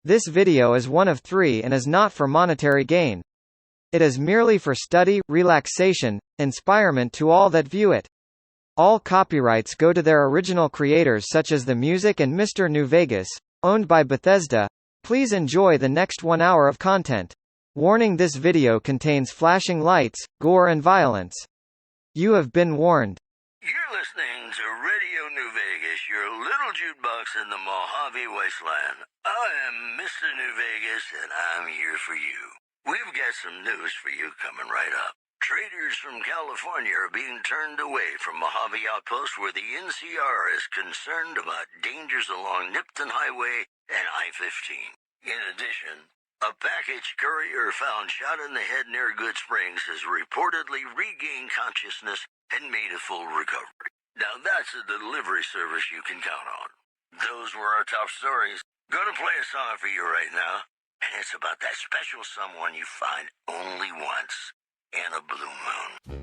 This video is one of 3 and is not for monetary gain. It is merely for study, relaxation, inspirement to all that view it. All copyrights go to their original creators such as the music and Mr. New Vegas, owned by Bethesda. Please enjoy the next 1 hour of content. Warning: this video contains flashing lights, gore and violence. You have been warned. You're listening to Radio New Vegas, your little jukebox in the Mojave Wasteland. I am Mr. New Vegas, and I'm here for you. We've got some news for you coming right up. Traders from California are being turned away from Mojave Outpost, where the NCR is concerned about dangers along Nipton Highway and I-15. In addition, a package courier found shot in the head near Good Springs has reportedly regained consciousness and made a full recovery. Now that's a delivery service you can count on. Those were our top stories. Gonna play a song for you right now, and it's about that special someone you find only once in a blue moon.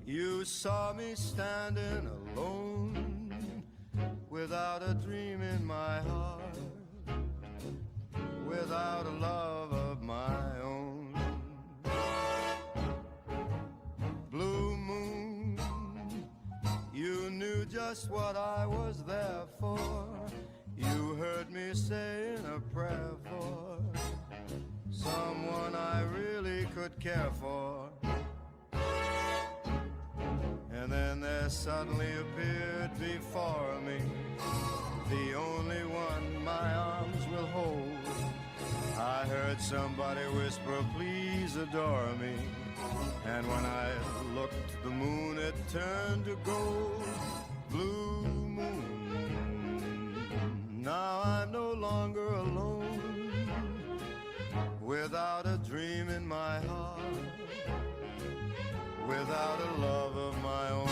You saw me standing alone, without a dream in my heart, without a love of my own. Blue moon, you knew just what I was there for. You heard me saying a prayer for someone I really could care for. And then there suddenly appeared before me the only one my arms will hold. I heard somebody whisper, please adore me. And when I looked, the moon had turned to gold. Blue moon, now I'm no longer alone, without a dream in my heart, without a love of my own.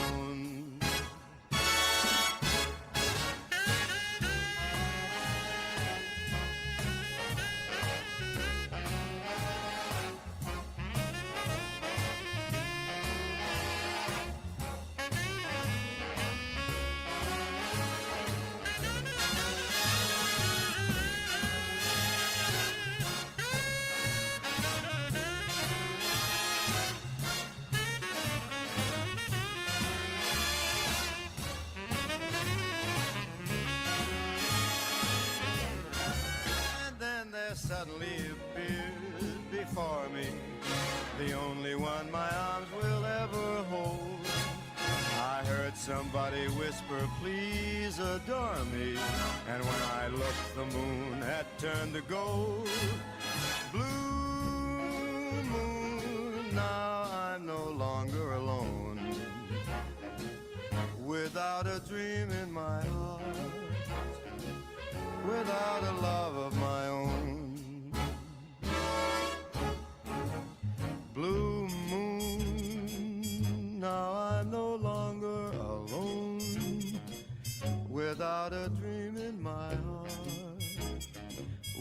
Suddenly appeared before me the only one my arms will ever hold. I heard somebody whisper, please adore me. And when I looked, the moon had turned to gold. Blue moon, now I'm no longer alone, without a dream in my heart, without a love of my own. Blue moon, now I'm no longer alone, without a dream in my heart,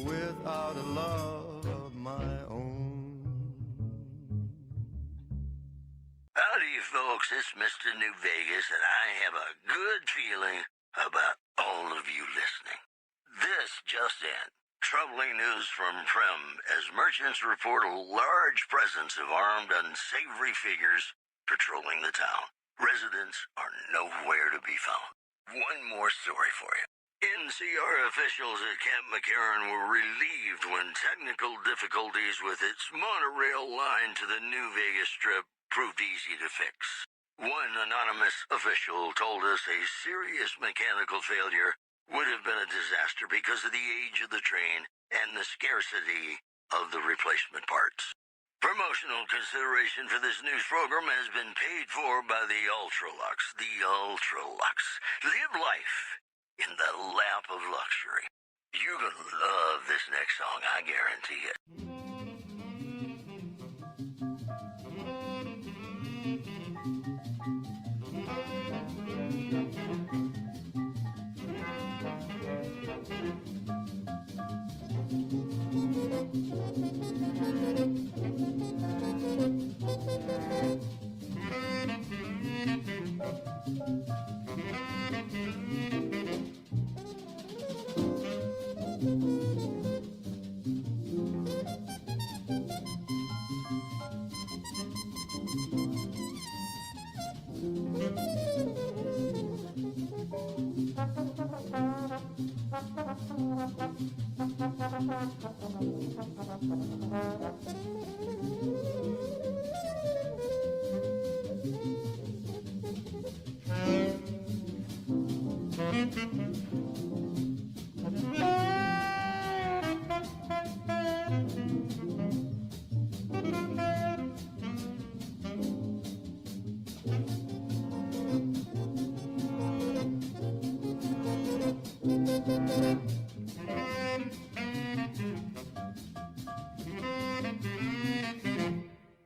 without a love of my own. Howdy, folks, it's Mr. New Vegas, and I have a good feeling about all of you listening. This just in. Troubling news from Prim as merchants report a large presence of armed, unsavory figures patrolling the town. Residents are nowhere to be found. One more story for you. NCR officials at Camp McCarran were relieved when technical difficulties with its monorail line to the New Vegas Strip proved easy to fix. One anonymous official told us a serious mechanical failure would have been a disaster because of the age of the train and the scarcity of the replacement parts. Promotional consideration for this news program has been paid for by the Ultralux. The Ultralux. Live life in the lap of luxury. You're gonna love this next song, I guarantee it.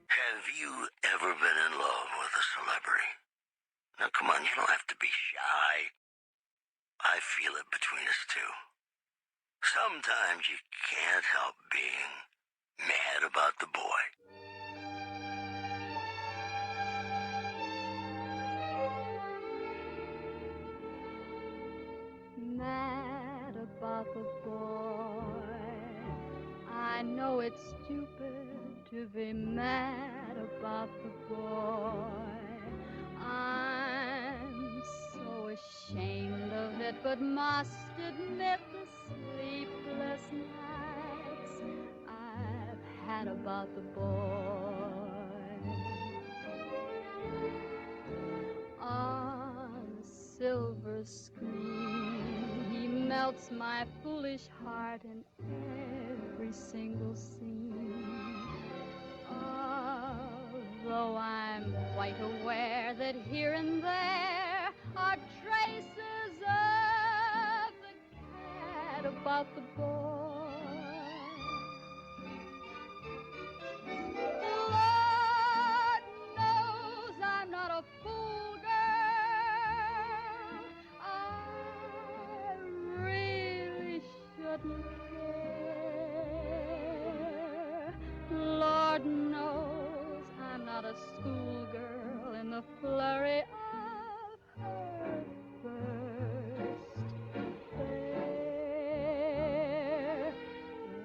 Have you ever been in love with a celebrity? Now, come on, you don't have to be shy. I feel it between us two. Sometimes you can't help being mad about the boy. Mad about the boy. I know it's stupid to be mad about the boy. I'm so ashamed of it, but must admit the sleepless nights I've had about the boy. On a silver screen, he melts my foolish heart in every single scene. Although I'm quite aware that here and there are traces of the cat about the boy. Lord knows I'm not a fool, girl. I really shouldn't care. Lord knows I'm not a schoolgirl in the flurry of her first affair.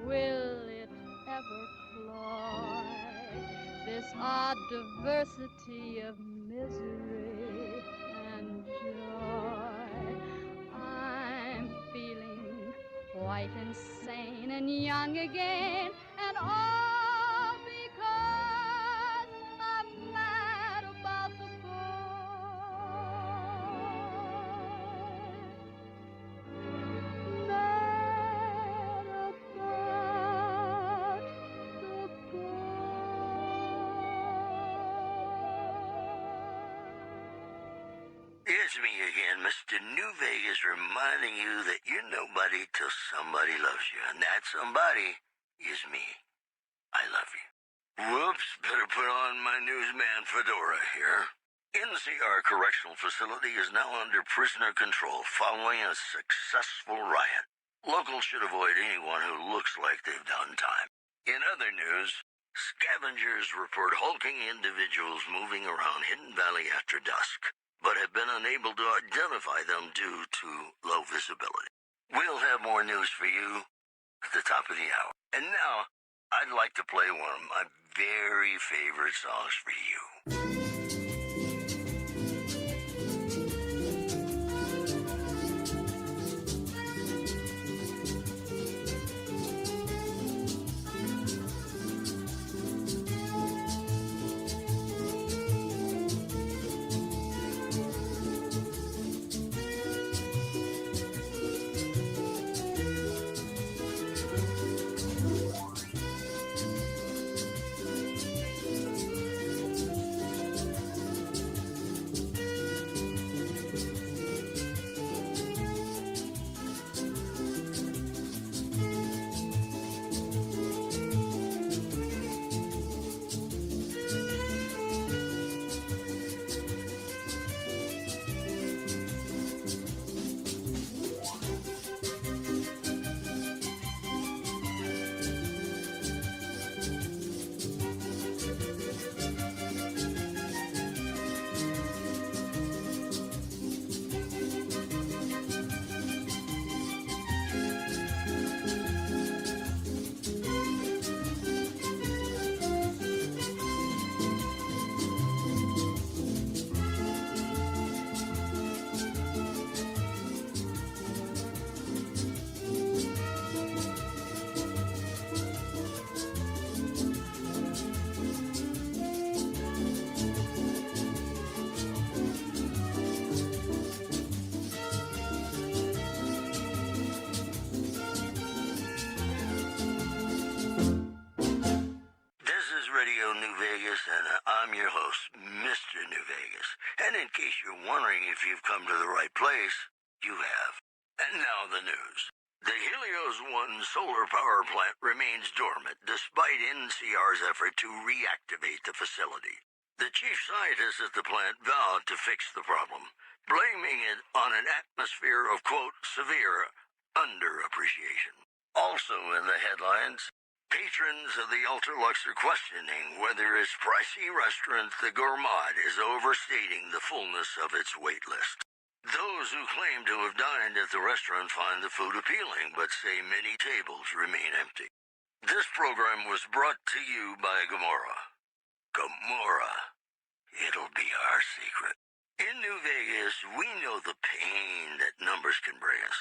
Will it ever cloy this odd diversity of misery and joy? I'm feeling quite insane and young again, and all because I'm mad about the boy. Mad about the It's me again, Mr. New Vegas, reminding you that you're nobody till somebody loves you, and that somebody is me. I love you. Whoops, better put on my newsman fedora here. NCR Correctional Facility is now under prisoner control following a successful riot. Locals should avoid anyone who looks like they've done time. In other news, scavengers report hulking individuals moving around Hidden Valley after dusk, but have been unable to identify them due to low visibility. We'll have more news for you at the top of the hour. And now, I'd like to play one of my very favorite songs for you. host, Mr. New Vegas. And in case you're wondering if you've come to the right place, you have. And now the news. The Helios 1 solar power plant remains dormant despite NCR's effort to reactivate the facility. The chief scientist at the plant vowed to fix the problem, blaming it on an atmosphere of, quote, severe underappreciation. Also in the headlines, patrons of the Ultralux are questioning whether its pricey restaurant, the Gourmand, is overstating the fullness of its wait list. Those who claim to have dined at the restaurant find the food appealing, but say many tables remain empty. This program was brought to you by Gomorrah. Gomorrah. It'll be our secret. In New Vegas, we know the pain that numbers can bring us.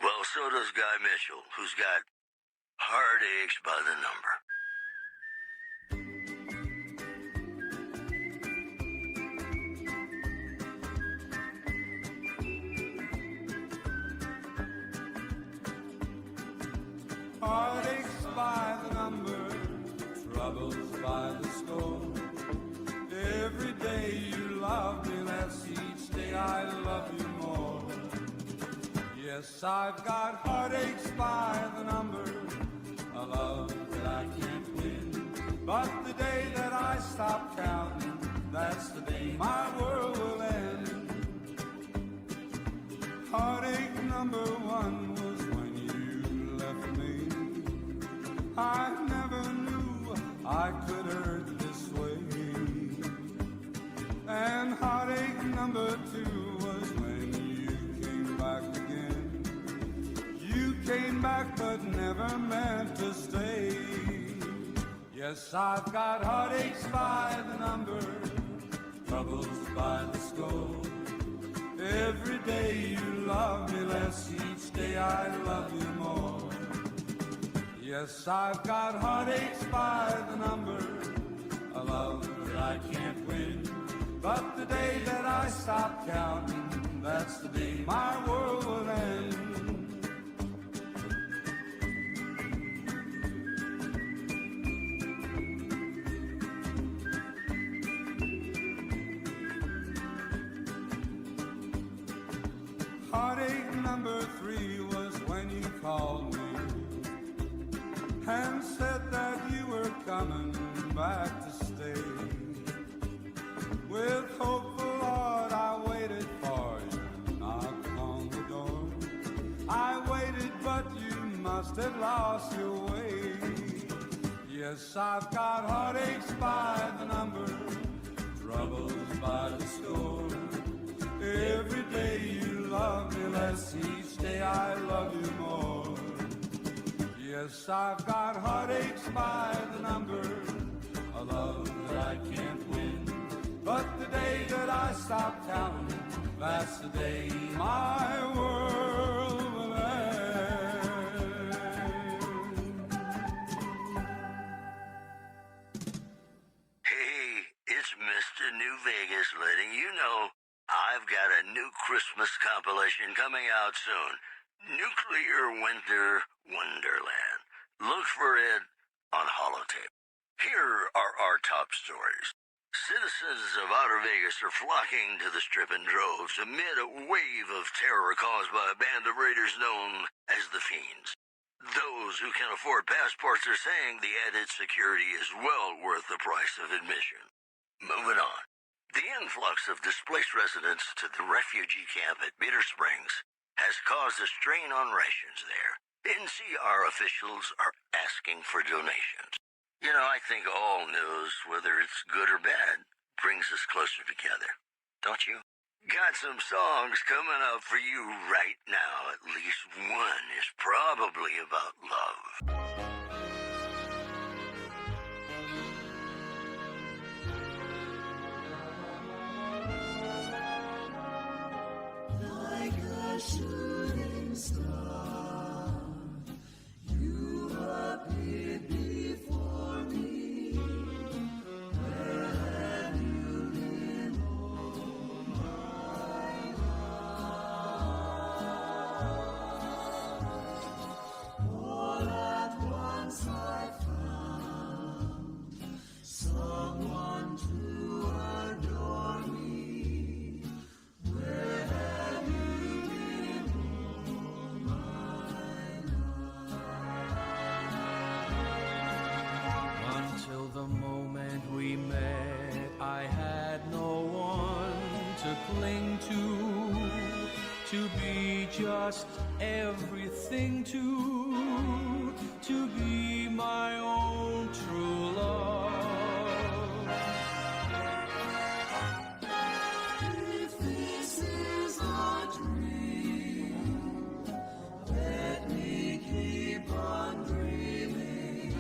Well, so does Guy Mitchell, who's got heartaches by the number. Heartaches by the number, troubles by the score. Every day you love me less, each day I love you more. Yes, I've got heartaches by the number, a love that I can't win. But the day that I stop counting, that's the day my world will end. Heartache number one was when you left me. I never knew I could hurt this way. And heartache number two was when you came back again. You came back but never meant to stay. Yes, I've got heartaches by the number, troubles by the score. Every day you love me less, each day I love you more. Yes, I've got heartaches by the number, a love that I can't win. But the day that I stop counting, that's the day my world will end. Heartache number three was when you called me and said that you were coming back to stay. With hopeful heart I waited for you, knocked on the door. I waited but you must have lost your way. Yes, I've got heartaches by the number, troubles by the score. Every day you love me less, each day I love you more. Yes, I've got heartaches by the number, a love that I can't win. But the day that I stop counting, that's the day my world will end. Hey, it's Mr. New Vegas letting you know I've got a new Christmas compilation coming out soon. Nuclear Winter Wonderland. Look for it on holotape. Here are our top stories. Citizens of Outer Vegas are flocking to the Strip in droves amid a wave of terror caused by a band of raiders known as the Fiends. Those who can afford passports are saying the added security is well worth the price of admission. Moving on. The influx of displaced residents to the refugee camp at Bitter Springs has caused a strain on rations there. NCR officials are asking for donations. You know, I think all news, whether it's good or bad, brings us closer together. Don't you? Got some songs coming up for you right now. At least one is probably about love. Like a shooting star, you appeared before me. Where have you been all my life? All at once to be just everything to be my own true love. If this is a dream, let me keep on dreaming.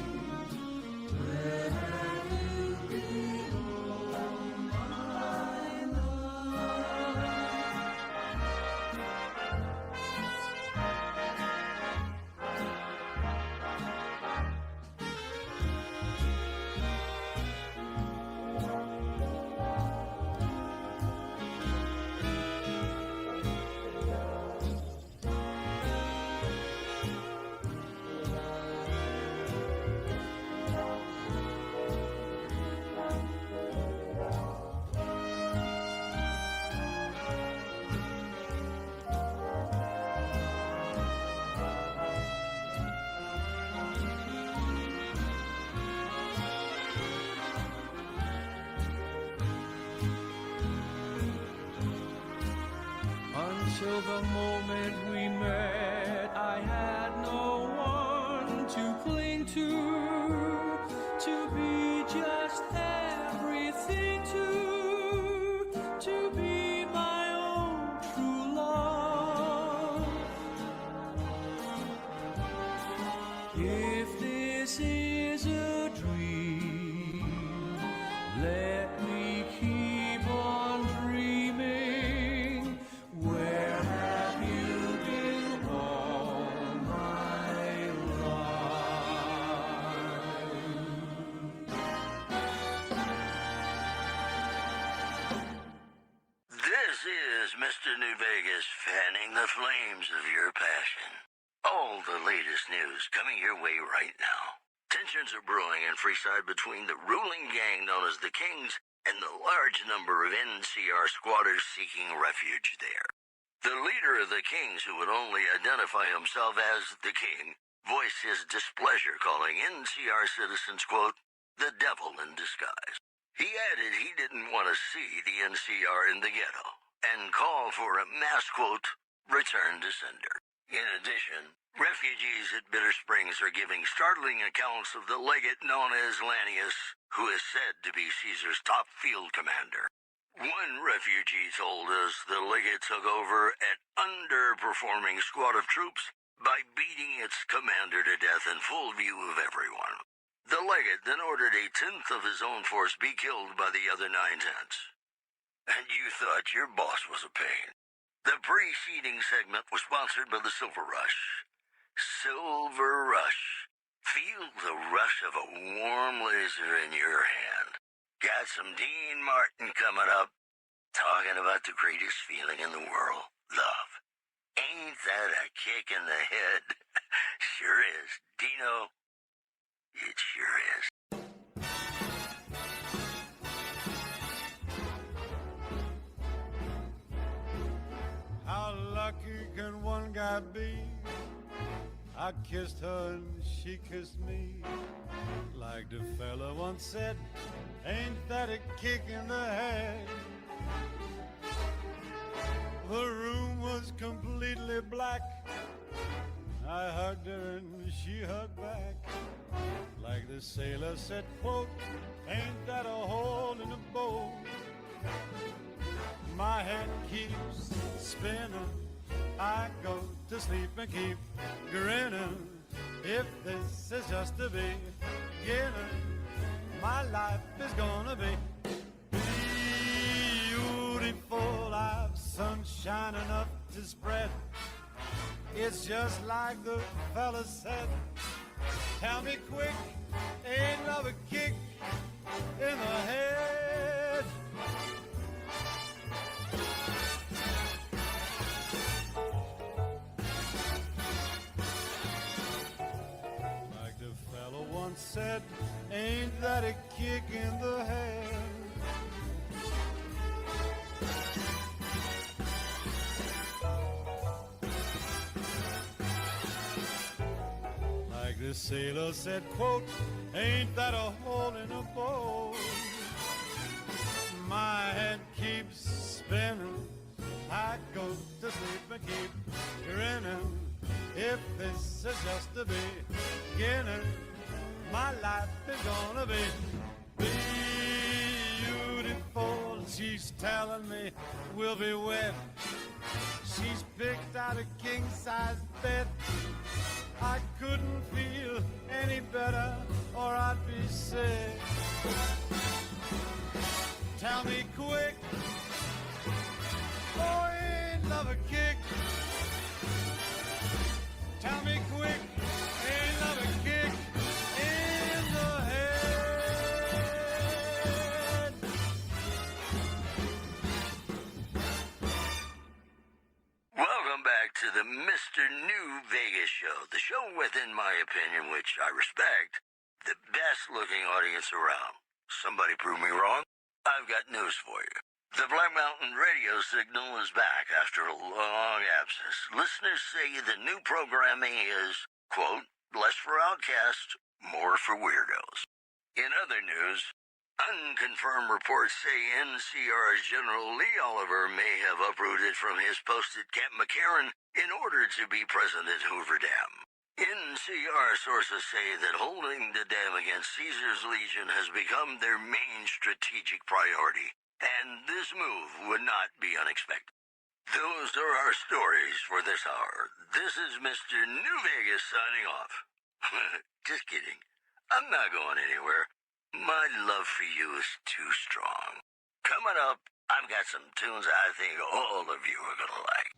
Where have you been, oh my love? Until the moment we met, I had no one to cling to be just everything to be my own true love. If this is a dream, let me keep on dreaming. Where have you been all my life? This is Mr. New Vegas fanning the flames of your passion. All the latest news coming your way right now. Tensions are brewing in Freeside between the ruling gang known as the Kings and the large number of NCR squatters seeking refuge there. The leader of the Kings, who would only identify himself as the King, voiced his displeasure, calling NCR citizens, quote, the devil in disguise. He added he didn't want to see the NCR in the ghetto and called for a mass, quote, return to sender. In addition, refugees at Bitter Springs are giving startling accounts of the legate known as Lannius, who is said to be Caesar's top field commander. One refugee told us the legate took over an underperforming squad of troops by beating its commander to death in full view of everyone. The legate then ordered a tenth of his own force be killed by the other 9/10. And you thought your boss was a pain. The preceding segment was sponsored by the Silver Rush. Silver Rush. Feel the rush of a warm laser in your hand. Got some Dean Martin coming up, talking about the greatest feeling in the world, love. Ain't that a kick in the head? Sure is. Dino, it sure is. How lucky can one guy be? I kissed her and she kissed me. Like the fella once said, ain't that a kick in the head? The room was completely black. I hugged her and she hugged back. Like the sailor said, quote, ain't that a hole in the boat? My head keeps spinning. I go to sleep and keep grinning. If this is just the beginning, my life is gonna be beautiful. I've sunshine enough to spread. It's just like the fella said. Tell me quick, ain't love a kick in the head? Like the fella once said, ain't that a kick in the head? Like the sailor said, quote, ain't that a hole in a boat? My head keeps spinning. I go to sleep and keep grinning. If this is just the beginning, my life is gonna be beautiful. She's telling me we'll be wed. She's picked out a king-size bed. I couldn't feel any better or I'd be sick. Tell me quick, oh, ain't love a kick? Tell me quick, ain't love a kick in the head? Welcome back to the Mr. New Vegas show, the show with, in my opinion, which I respect, the best-looking audience around. Somebody prove me wrong? I've got news for you. The Black Mountain radio signal is back after a long absence. Listeners say the new programming is, quote, less for outcasts, more for weirdos. In other news, unconfirmed reports say NCR's General Lee Oliver may have uprooted from his post at Camp McCarran in order to be present at Hoover Dam. NCR sources say that holding the dam against Caesar's Legion has become their main strategic priority, and this move would not be unexpected. Those are our stories for this hour. This is Mr. New Vegas signing off. Just kidding. I'm not going anywhere. My love for you is too strong. Coming up, I've got some tunes I think all of you are gonna like.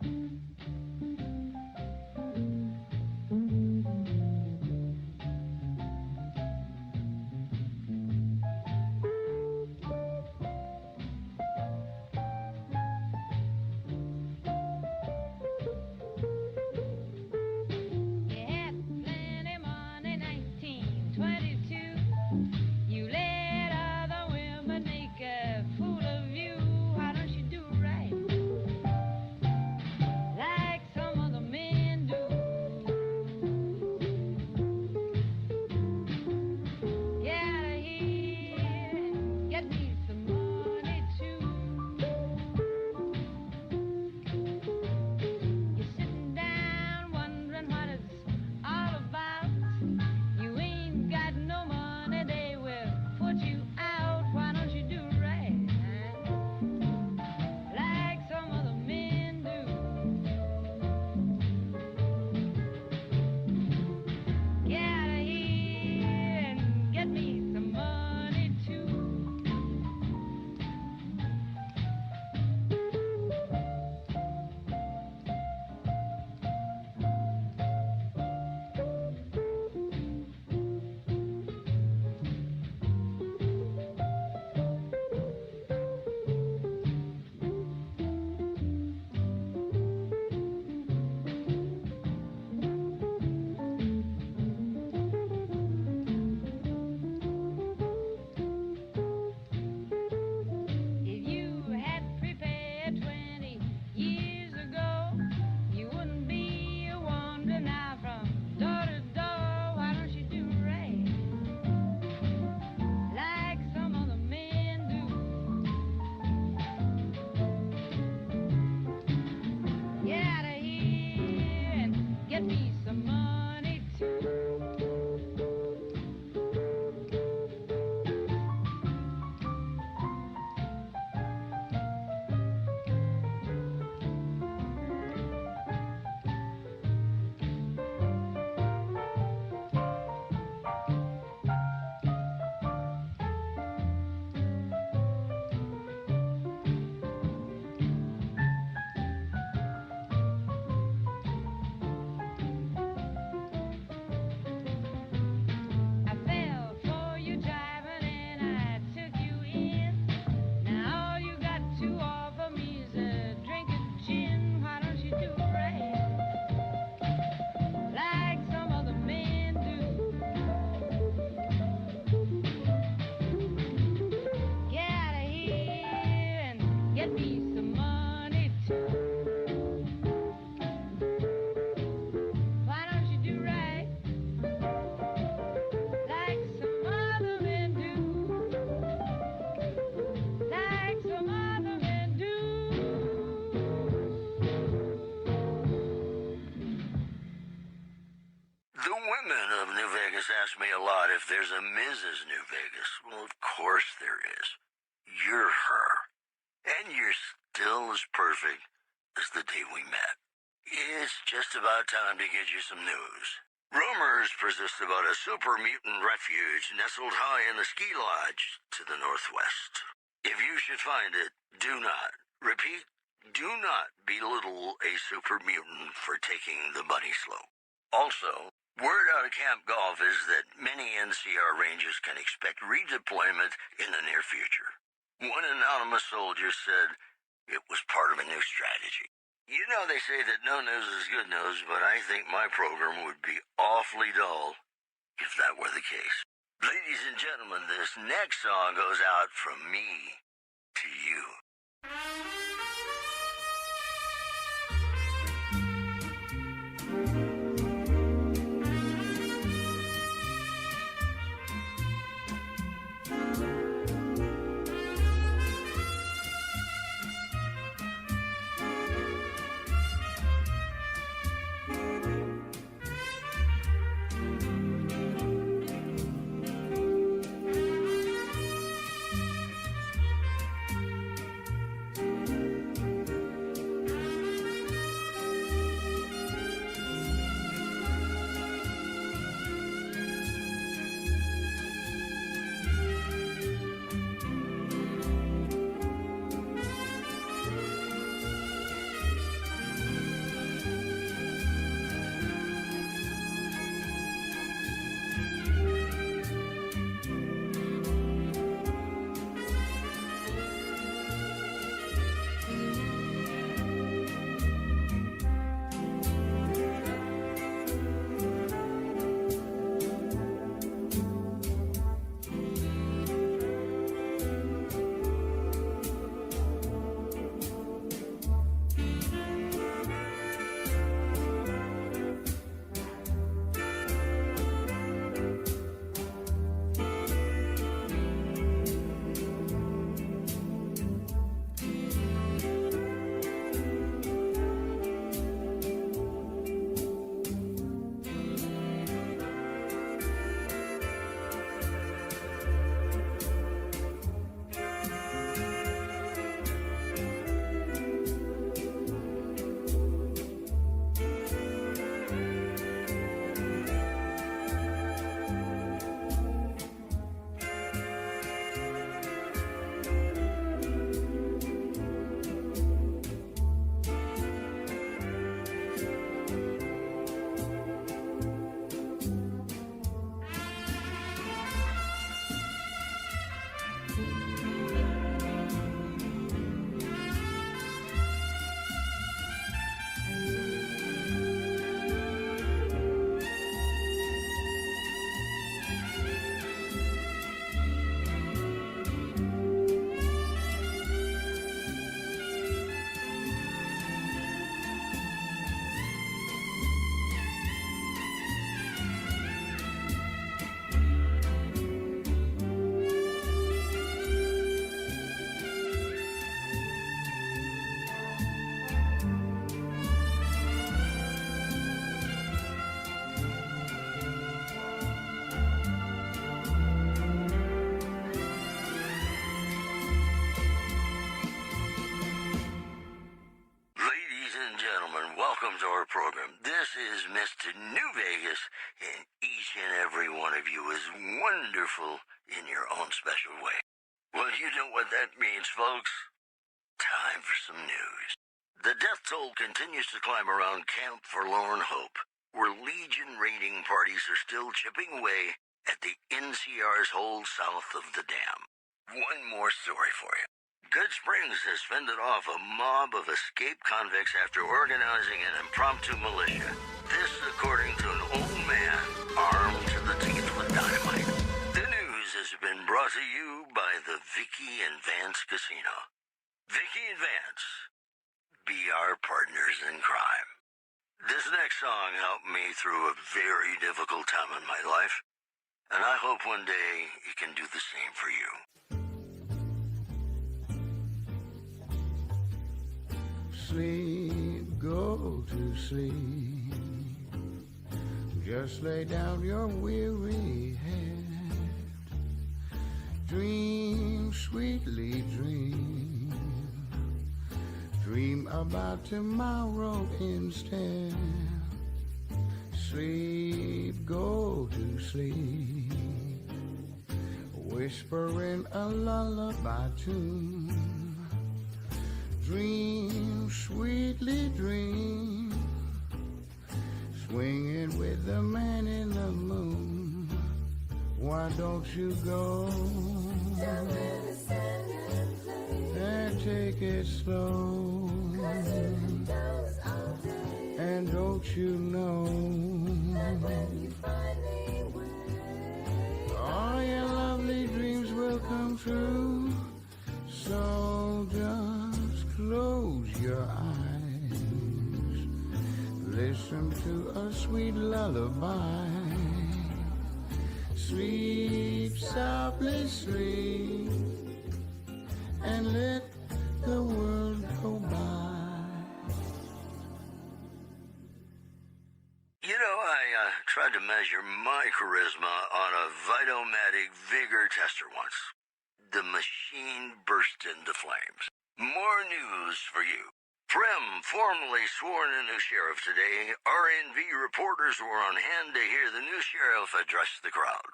The women of New Vegas ask me a lot if there's a Mrs. New Vegas. Well, of course there is. You're her. And you're still as perfect as the day we met. It's just about time to get you some news. Rumors persist about a super mutant refuge nestled high in the ski lodge to the northwest. If you should find it, do not, repeat, do not belittle a super mutant for taking the bunny slope. Also, word out of Camp Golf is that many NCR Rangers can expect redeployment in the near future. One anonymous soldier said it was part of a new strategy. You know they say that no news is good news, but I think my program would be awfully dull if that were the case. Ladies and gentlemen, this next song goes out from me to you. Welcome to our program. This is Mr. New Vegas, and each and every one of you is wonderful in your own special way. Well, you know what that means, folks. Time for some news. The death toll continues to climb around Camp Forlorn Hope, where Legion raiding parties are still chipping away at the NCR's hold south of the dam. One more story for you. Good Springs has fended off a mob of escaped convicts after organizing an impromptu militia. This according to an old man armed to the teeth with dynamite. The news has been brought to you by the Vicky and Vance Casino. Vicky and Vance, be our partners in crime. This next song helped me through a very difficult time in my life, and I hope one day it can do the same for you. Sleep, go to sleep. Just lay down your weary head. Dream, sweetly dream. Dream about tomorrow instead. Sleep, go to sleep. Whispering a lullaby tune. Dream, sweetly dream. Swinging with the man in the moon. Why don't you go and take it slow? And don't you know all your lovely dreams will come true? So just close your eyes. Listen to a sweet lullaby. Sleep softly, sleep, and let the world go by. You know, I tried to measure my charisma on a Vitomatic vigor tester once. The machine burst into flames. More news for you. Frem formally sworn a new sheriff today. RNV reporters were on hand to hear the new sheriff address the crowd.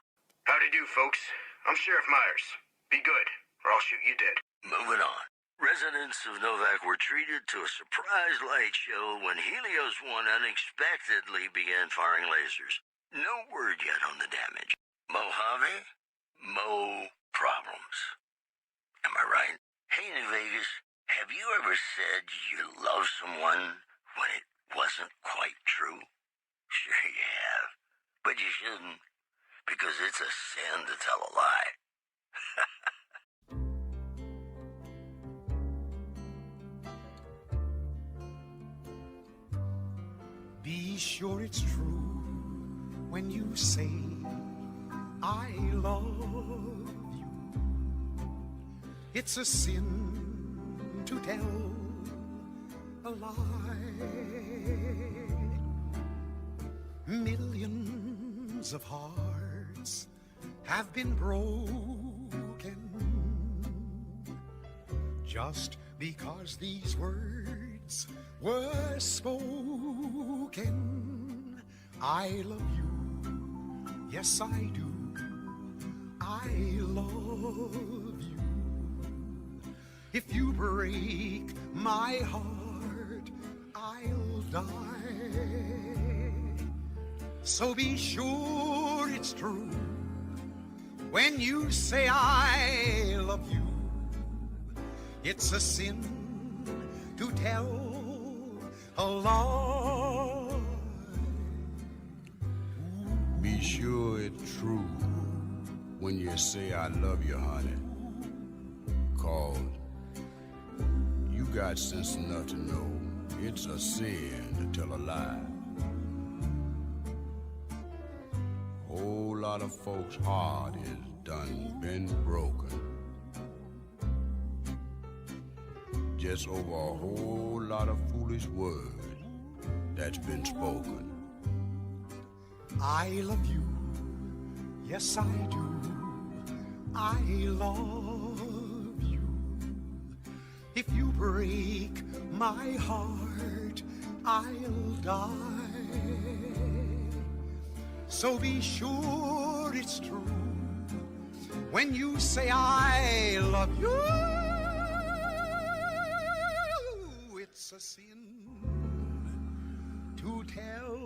Howdy do, folks. I'm Sheriff Myers. Be good, or I'll shoot you dead. Moving on. Residents of Novak were treated to a surprise light show when Helios 1 unexpectedly began firing lasers. No word yet on the damage. Mojave? Mo problems. Am I right? Hey, New Vegas, have you ever said you love someone when it wasn't quite true? Sure you have. But you shouldn't, because it's a sin to tell a lie. Be sure it's true when you say I love you. It's a sin to tell a lie. Millions of hearts have been broken just because these words were spoken. I love you, yes I do. I love you. If you break my heart, I'll die. So be sure it's true when you say I love you. It's a sin to tell a lie. Be sure it's true when you say I love you, honey. 'Cause you got sense enough to know it's a sin to tell a lie. Whole lot of folks' heart is done been broken just over a whole lot of foolish words that's been spoken. I love you, yes I do. I love you. If you break my heart, I'll die. So be sure it's true when you say I love you. It's a sin to tell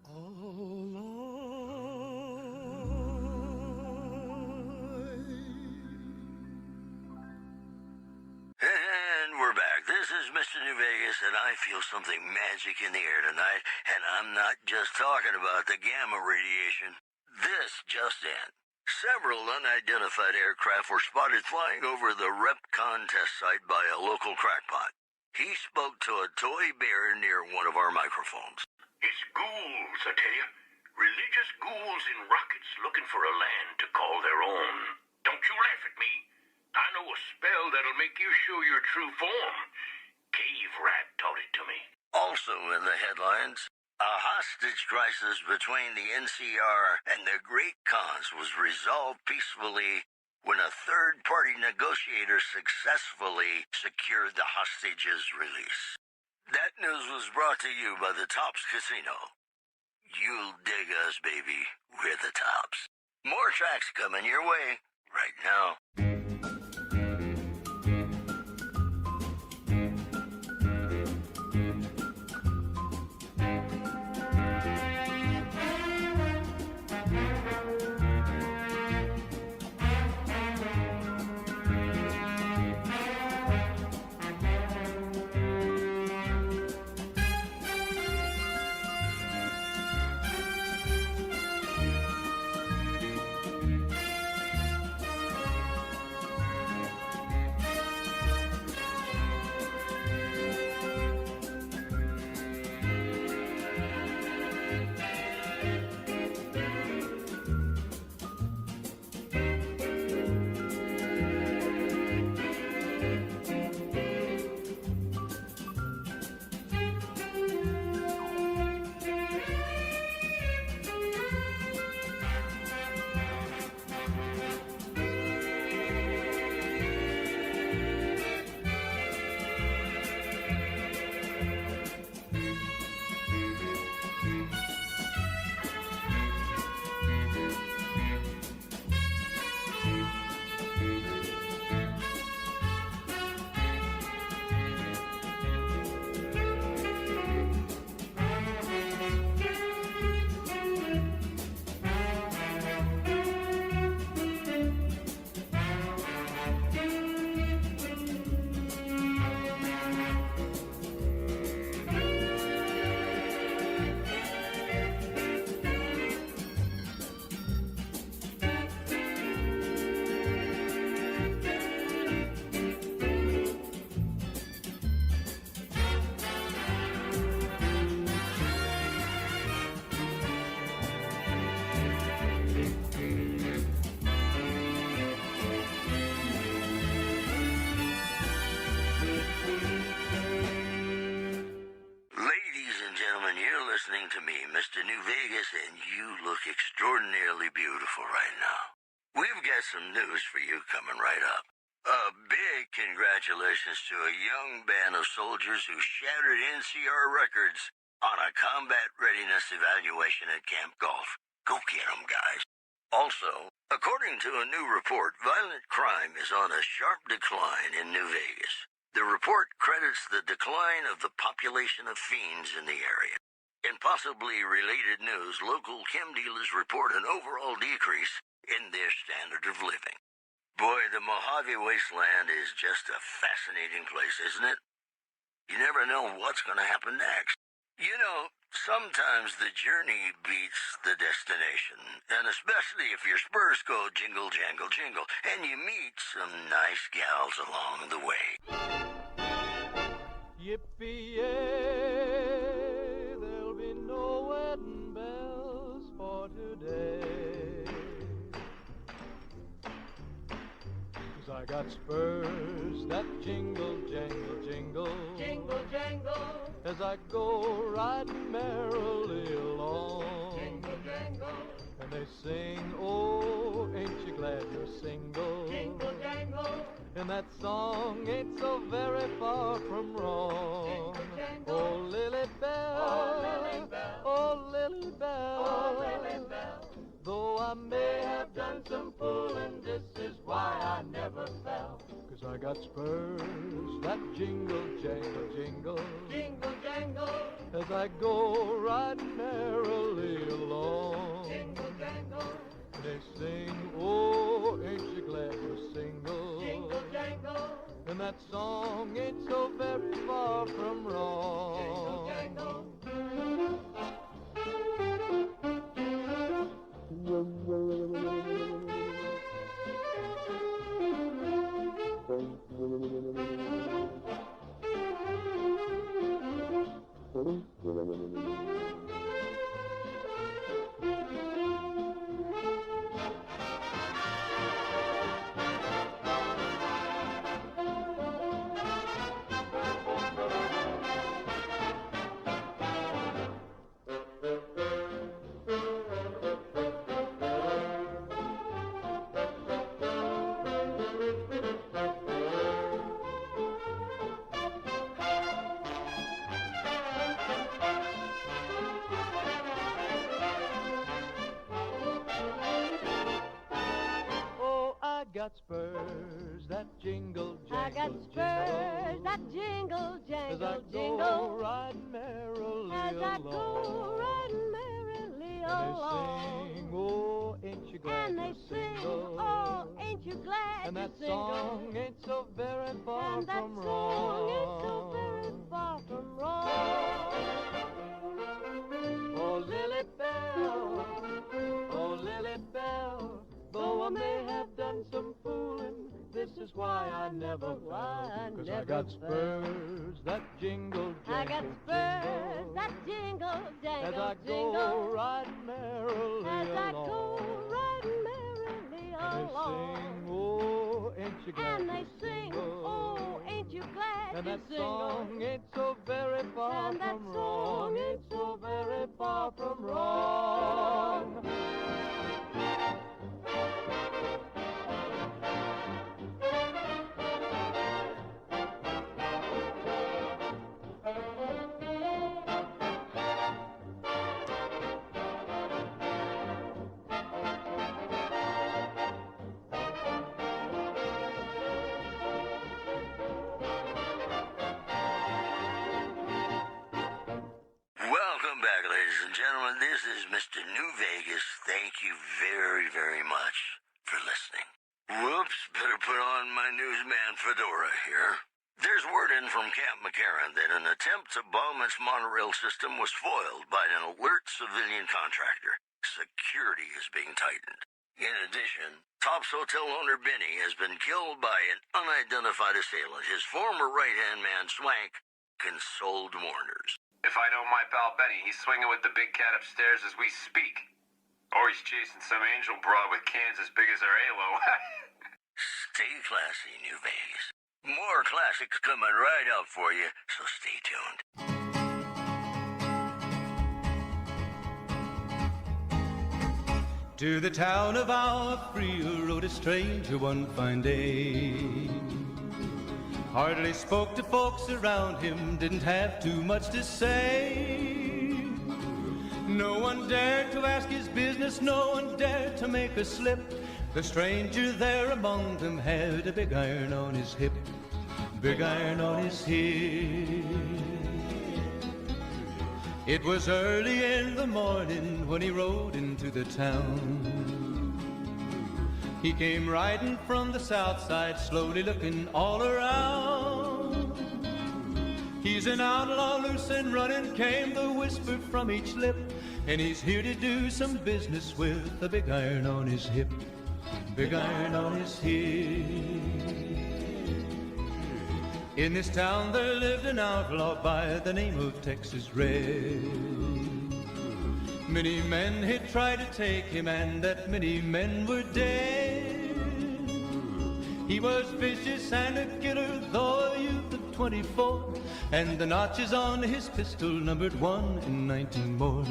a lie. And we're back. This is Mr. New Vegas, and I feel something magic in the air tonight, and I'm not just talking about the gamma radiation. This just in. Several unidentified aircraft were spotted flying over the RepCon test site by a local crackpot. He spoke to a toy bear near one of our microphones. It's ghouls, I tell you. Religious ghouls in rockets looking for a land to call their own. Don't you laugh at me. I know a spell that'll make you show your true form. Cave Rat taught it to me. Also in the headlines, a hostage crisis between the NCR and the Great Khans was resolved peacefully when a third-party negotiator successfully secured the hostages' release. That news was brought to you by the Tops Casino. You'll dig us, baby. We're the Tops. More tracks coming your way right now. Listening to me, Mr. New Vegas, and you look extraordinarily beautiful right now. We've got some news for you coming right up. A big congratulations to a young band of soldiers who shattered NCR records on a combat readiness evaluation at Camp Golf. Go get 'em, guys. Also, according to a new report, violent crime is on a sharp decline in New Vegas. The report credits the decline of the population of fiends in the area. In possibly related news, local chem dealers report an overall decrease in their standard of living. Boy, the Mojave Wasteland is just a fascinating place, isn't it? You never know what's going to happen next. You know, sometimes the journey beats the destination, and especially if your spurs go jingle, jangle, jingle, and you meet some nice gals along the way. Yippee-yay! No wedding bells for today, 'cause I got spurs that jingle, jangle, jingle, jingle, jangle, as I go riding merrily along, jingle, jangle, and they sing, oh, ain't you glad you're single, jingle, jangle, and that song ain't so very far from wrong, jingle, jangle, oh, Lily Bell, oh, Lily Bell, oh, Lily Bell, oh, Lily Bell, though I may have done some fooling, this is why I never fell, 'cause I got spurs that jingle, jangle, jingle, jingle, jangle, as I go riding merrily along, jingle, jangle, they sing, oh, ain't you glad you're single, jingle, jangle, and that song ain't so very far from wrong, jingle, jangle. got spurs that jingle, jangle, I got spurs that jingle, as I jangle, go jingle. riding merrily As I along. go riding merrily And along. they sing, oh, ain't you glad And they to sing, single? oh, ain't you glad And to that single? song ain't so very far And that from song ain't so wrong. very far from wrong. Oh, Lily Bell, oh, Lily Bell, though I may have done some fooling, this is why I never fell. 'Cause I got spurs that jingle, jangle, I got spurs that jingle, as jangle, I jingle. go riding merrily As I along. go riding merrily And they along. sing, oh, ain't you glad And they to sing, single? oh, ain't you glad And to that single? song ain't so very far And that from song wrong. ain't Ain't so very far from wrong. Welcome back, ladies and gentlemen. This is Mr. New Vegas. Thank you very, very much for listening. Whoops, better put on my newsman fedora here. There's word in from Camp McCarran that an attempt to bomb its monorail system was foiled by an alert civilian contractor. Security is being tightened. In addition, Top's hotel owner Benny has been killed by an unidentified assailant. His former right-hand man, Swank, consoled mourners. If I know my pal Benny, he's swinging with the big cat upstairs as we speak. Or he's chasing some angel broad with cans as big as her halo. Stay classy, New Vegas. More classics coming right up for you, so stay tuned. To the town of our free rode a stranger one fine day. Hardly spoke to folks around him, didn't have too much to say. No one dared to ask his business, no one dared to make a slip. The stranger there among them had a big iron on his hip, big iron on his hip. It was early in the morning when he rode into the town. He came riding from the south side, slowly looking all around. He's an outlaw, loose and running, came the whisper from each lip. And he's here to do some business with a big iron on his hip, big iron on his hip. In this town there lived an outlaw by the name of Texas Red. Many men had tried to take him, and that many men were dead. He was vicious and a killer, though a youth of 24, and the notches on his pistol numbered 1 in 19 more,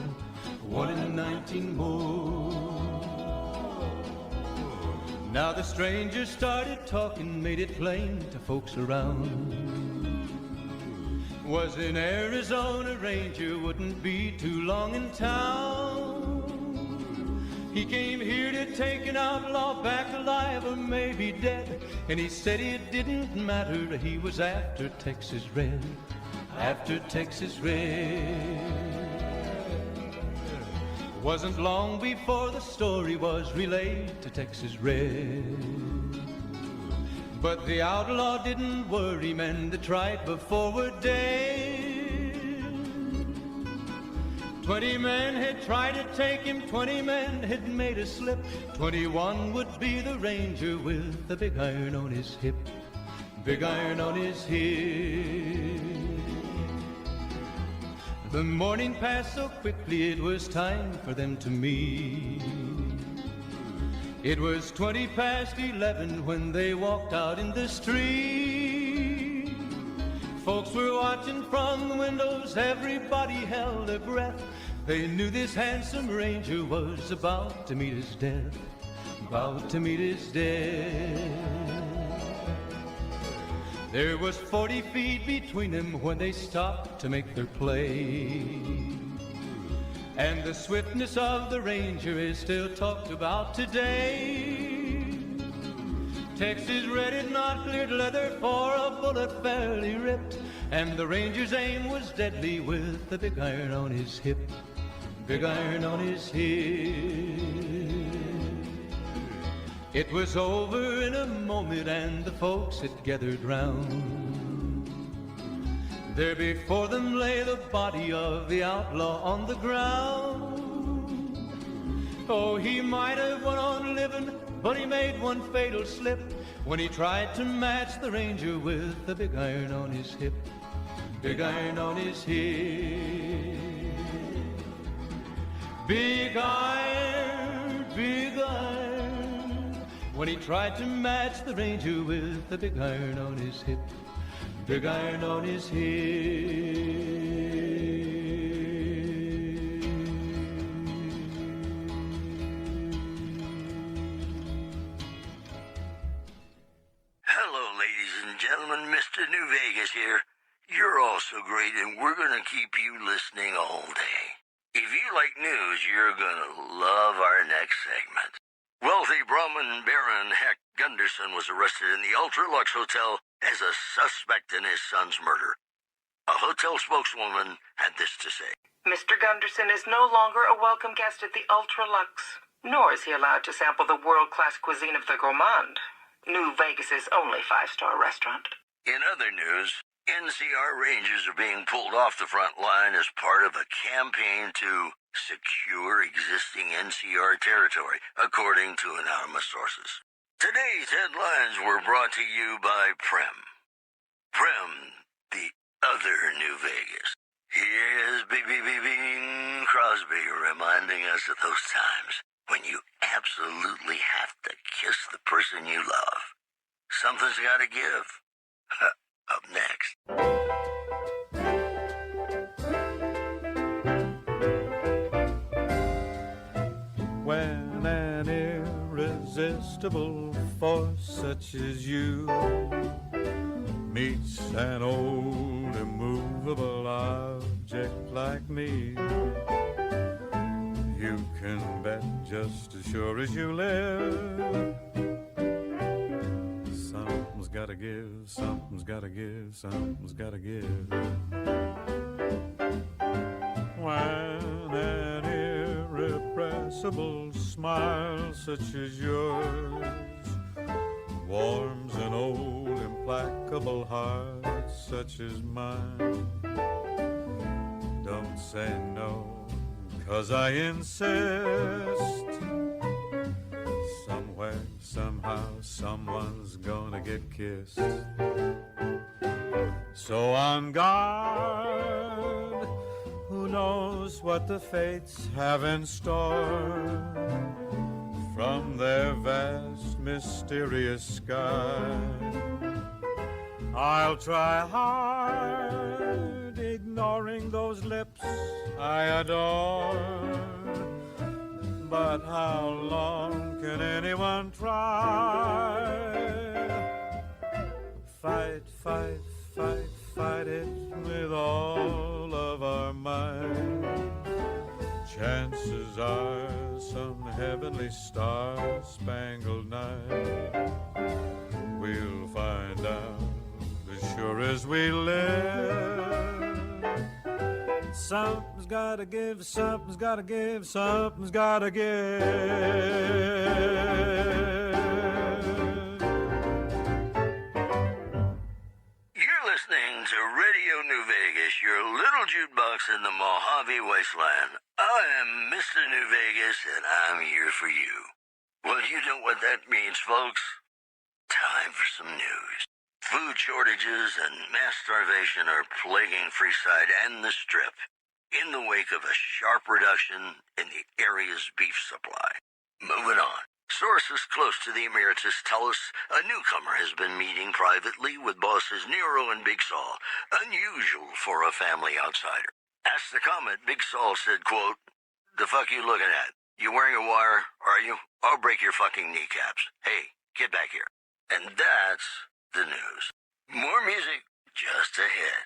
1 in 19 more. Now the stranger started talking, made it plain to folks around. Was an Arizona Ranger, wouldn't be too long in town. He came here to take an outlaw back alive or maybe dead. And he said it didn't matter, he was after Texas Red, after Texas Red. Wasn't long before the story was relayed to Texas Red. But the outlaw didn't worry, men that tried before were dead. 20 men had tried to take him, 20 men had made a slip. 21 would be the ranger with the big iron on his hip, big iron on his hip. The morning passed so quickly, it was time for them to meet. It was 20 past 11 when they walked out in the street. Folks were watching from the windows, everybody held their breath. They knew this handsome ranger was about to meet his death, about to meet his death. There was 40 feet between them when they stopped to make their play. And the swiftness of the ranger is still talked about today. Texas red, not cleared leather for a bullet fairly ripped, and the ranger's aim was deadly with the big iron on his hip, big iron on his hip. It was over in a moment and the folks had gathered round. There before them lay the body of the outlaw on the ground. Oh, he might have went on living, but he made one fatal slip when he tried to match the ranger with the big iron on his hip, big iron on his hip. Big iron, when he tried to match the ranger with the big iron on his hip, big iron on his hip. Hello, ladies and gentlemen, Mr. New Vegas here. You're all so great, and we're going to keep you listening all day. If you like news, you're going to love our next segment. Wealthy Brahmin Baron Heck Gunderson was arrested in the Ultra-Lux Hotel as a suspect in his son's murder. A hotel spokeswoman had this to say. Mr. Gunderson is no longer a welcome guest at the Ultra-Lux, nor is he allowed to sample the world-class cuisine of the Gourmand, New Vegas's only five-star restaurant. In other news, NCR Rangers are being pulled off the front line as part of a campaign to secure existing NCR territory, according to anonymous sources. Today's headlines were brought to you by Prem. Prem, the other New Vegas. Here's Bing Crosby reminding us of those times when you absolutely have to kiss the person you love. Something's gotta give. Up next. When an irresistible force such as you meets an old immovable object like me, you can bet just as sure as you live, something's gotta give, something's gotta give, something's gotta give. When an irrepressible smile such as yours warms an old implacable heart such as mine, don't say no, 'cause I insist. Somewhere, somehow, someone's gonna get kissed. So on guard, who knows what the fates have in store from their vast, mysterious sky. I'll try hard, ignoring those lips I adore. But how long can anyone try? Fight, fight, fight, fight it with all of our might. Chances are some heavenly star-spangled night we'll find out as sure as we live. Something's gotta give, something's gotta give, something's gotta give. You're listening to Radio New Vegas, your little jukebox in the Mojave Wasteland. I am Mr. New Vegas, and I'm here for you. Well, you know what that means, folks. Time for some news. Food shortages and mass starvation are plaguing Freeside and the Strip in the wake of a sharp reduction in the area's beef supply. Moving on. Sources close to the Emeritus tell us a newcomer has been meeting privately with bosses Nero and Big Saul, unusual for a family outsider. Asked the comment, Big Saul said, quote, "The fuck you looking at? You wearing a wire, are you? I'll break your fucking kneecaps. Hey, get back here." And that's the news. More music just ahead.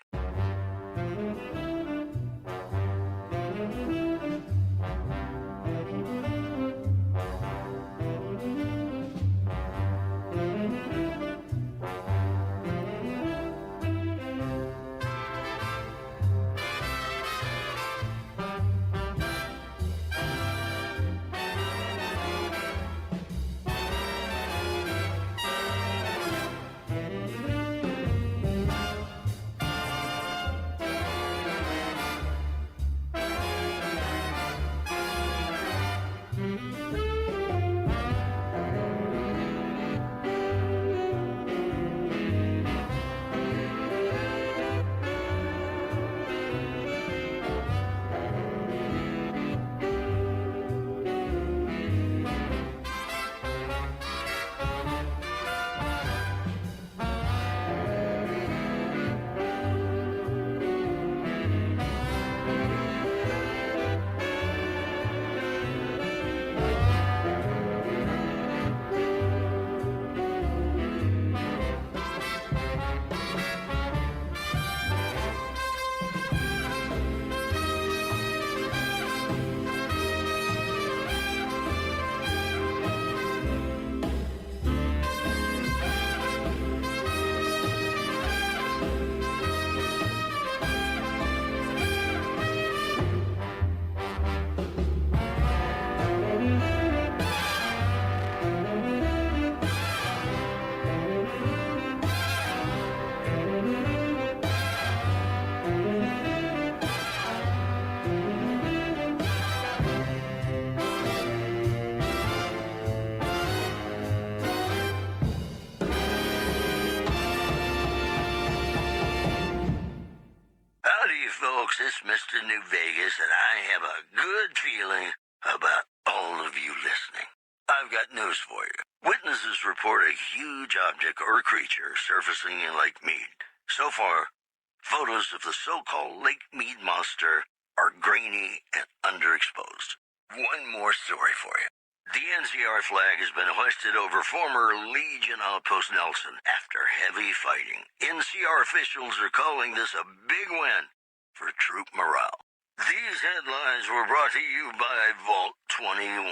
New Vegas, and I have a good feeling about all of you listening. I've got news for you. Witnesses report a huge object or creature surfacing in Lake Mead. So far, photos of the so-called Lake Mead monster are grainy and underexposed. One more story for you. The NCR flag has been hoisted over former Legion outpost Nelson after heavy fighting. NCR officials are calling this a big win for troop morale. These headlines were brought to you by Vault 21.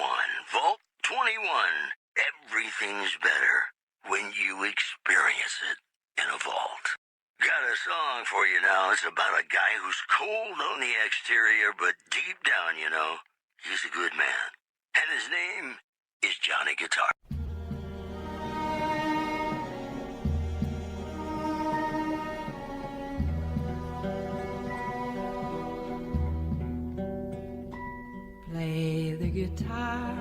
Vault 21. Everything's better when you experience it in a vault. Got a song for you now. It's about a guy who's cold on the exterior, but deep down, you know, he's a good man. And his name is Johnny Guitar. Play the guitar,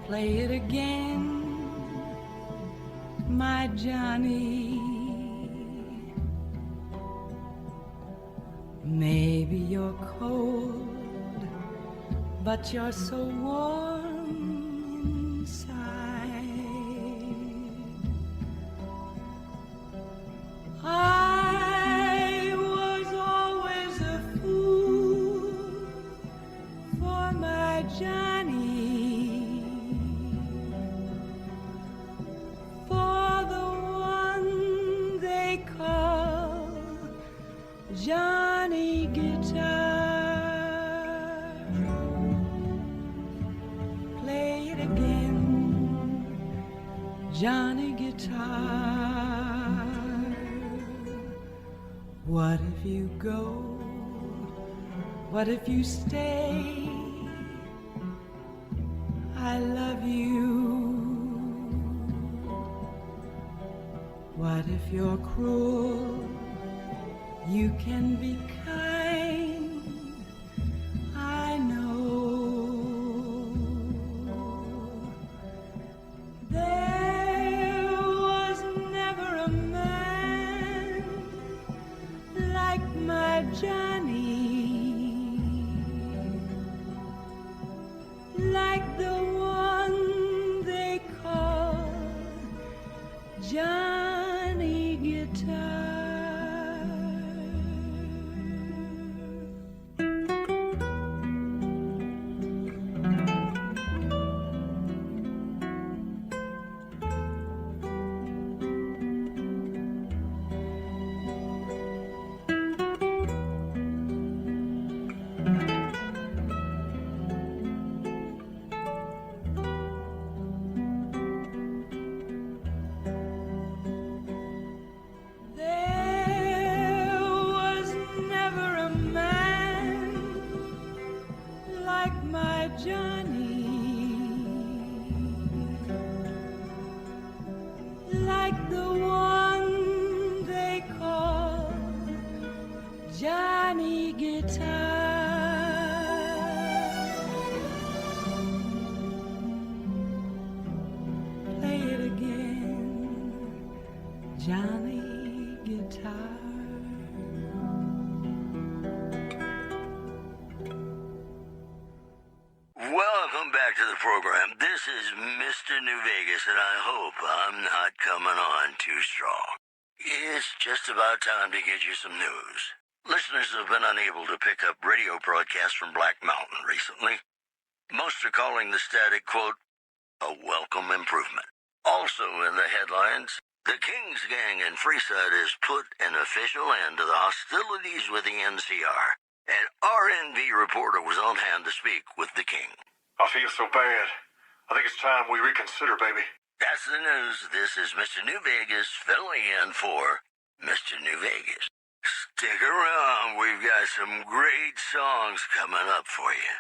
play it again, my Johnny. Maybe you're cold, but you're so warm inside. I was always a fool for my Johnny, for the one they call Johnny Guitar. Johnny Guitar. What if you go? What if you stay? I love you. What if you're cruel? You can be kind. I know. Johnny, like the one they call Johnny Guitar. Johnny Guitar. Play it again, Johnny Guitar. Welcome back to the program. This is Mr. New Vegas, and I hope I'm not coming on too strong. It's just about time to get you some news. Listeners have been unable to pick up radio broadcasts from Black Mountain recently. Most are calling the static, quote, a welcome improvement. Also in the headlines, the King's Gang in Freeside has put an official end to the hostilities with the NCR. An RNV reporter was on hand to speak with the King. I feel so bad. I think it's time we reconsider, baby. That's the news. This is Mr. New Vegas filling in for Mr. New Vegas. Stick around. We've got some great songs coming up for you.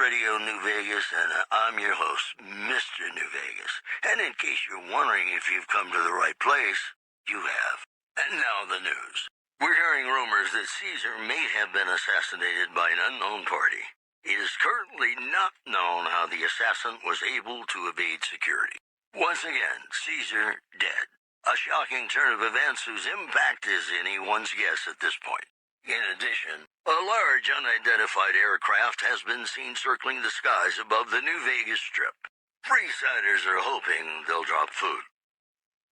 Radio New Vegas, and I'm your host, Mr. New Vegas. And in case you're wondering if you've come to the right place, you have. And now the news. We're hearing rumors that Caesar may have been assassinated by an unknown party. It is currently not known how the assassin was able to evade security. Once again, Caesar dead. A shocking turn of events whose impact is anyone's guess at this point. In addition, a large unidentified aircraft has been seen circling the skies above the New Vegas Strip. Freesiders are hoping they'll drop food.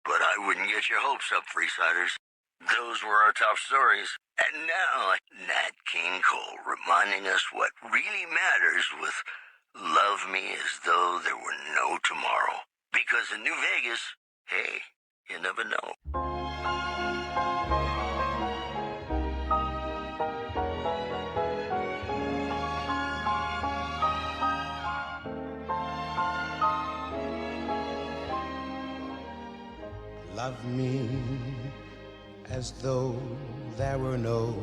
But I wouldn't get your hopes up, Freesiders. Those were our top stories. And now, Nat King Cole reminding us what really matters with Love Me As Though There Were No Tomorrow. Because in New Vegas, hey, you never know. Love me as though there were no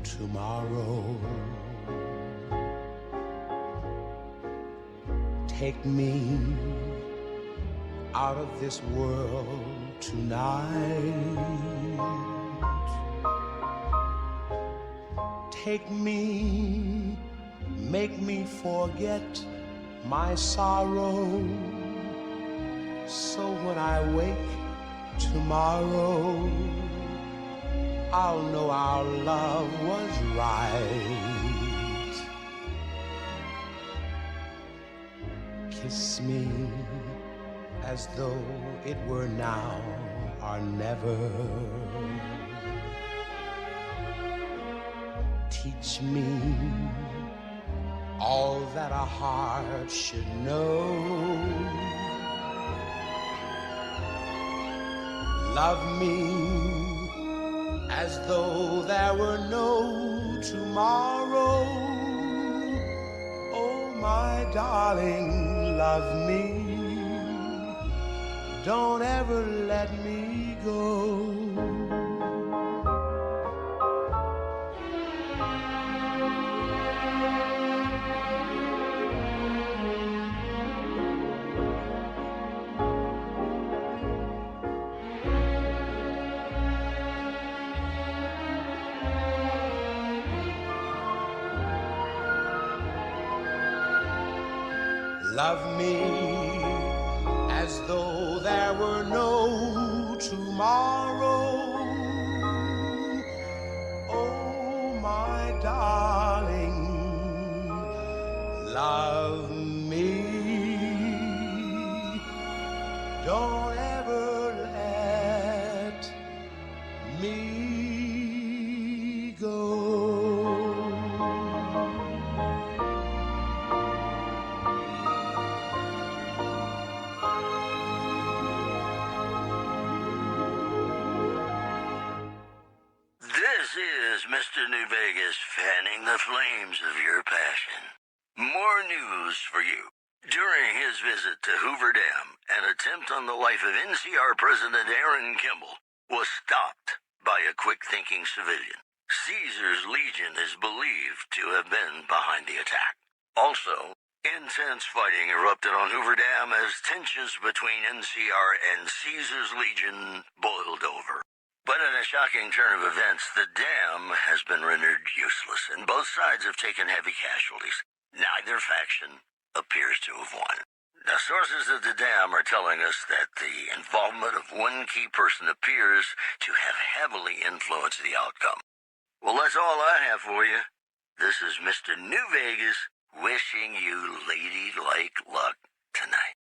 tomorrow. Take me out of this world tonight. Take me, make me forget my sorrow. So when I wake tomorrow, I'll know our love was right. Kiss me as though it were now or never. Teach me all that a heart should know. Love me as though there were no tomorrow. Oh, my darling, love me. Don't ever let me go. Love me as though there were no tomorrow. Oh, my darling, love me. Don't ever let me go. This is Mr. New Vegas fanning the flames of your passion. More news for you. During his visit to Hoover Dam, an attempt on the life of NCR President Aaron Kimball was stopped by a quick-thinking civilian. Caesar's Legion is believed to have been behind the attack. Also, intense fighting erupted on Hoover Dam as tensions between NCR and Caesar's Legion boiled over. But in a shocking turn of events, the dam has been rendered useless, and both sides have taken heavy casualties. Neither faction appears to have won. The sources of the dam are telling us that the involvement of one key person appears to have heavily influenced the outcome. Well, that's all I have for you. This is Mr. New Vegas wishing you ladylike luck tonight.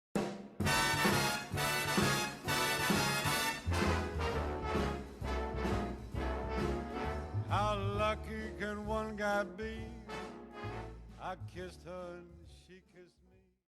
How lucky can one guy be? I kissed her and she kissed me.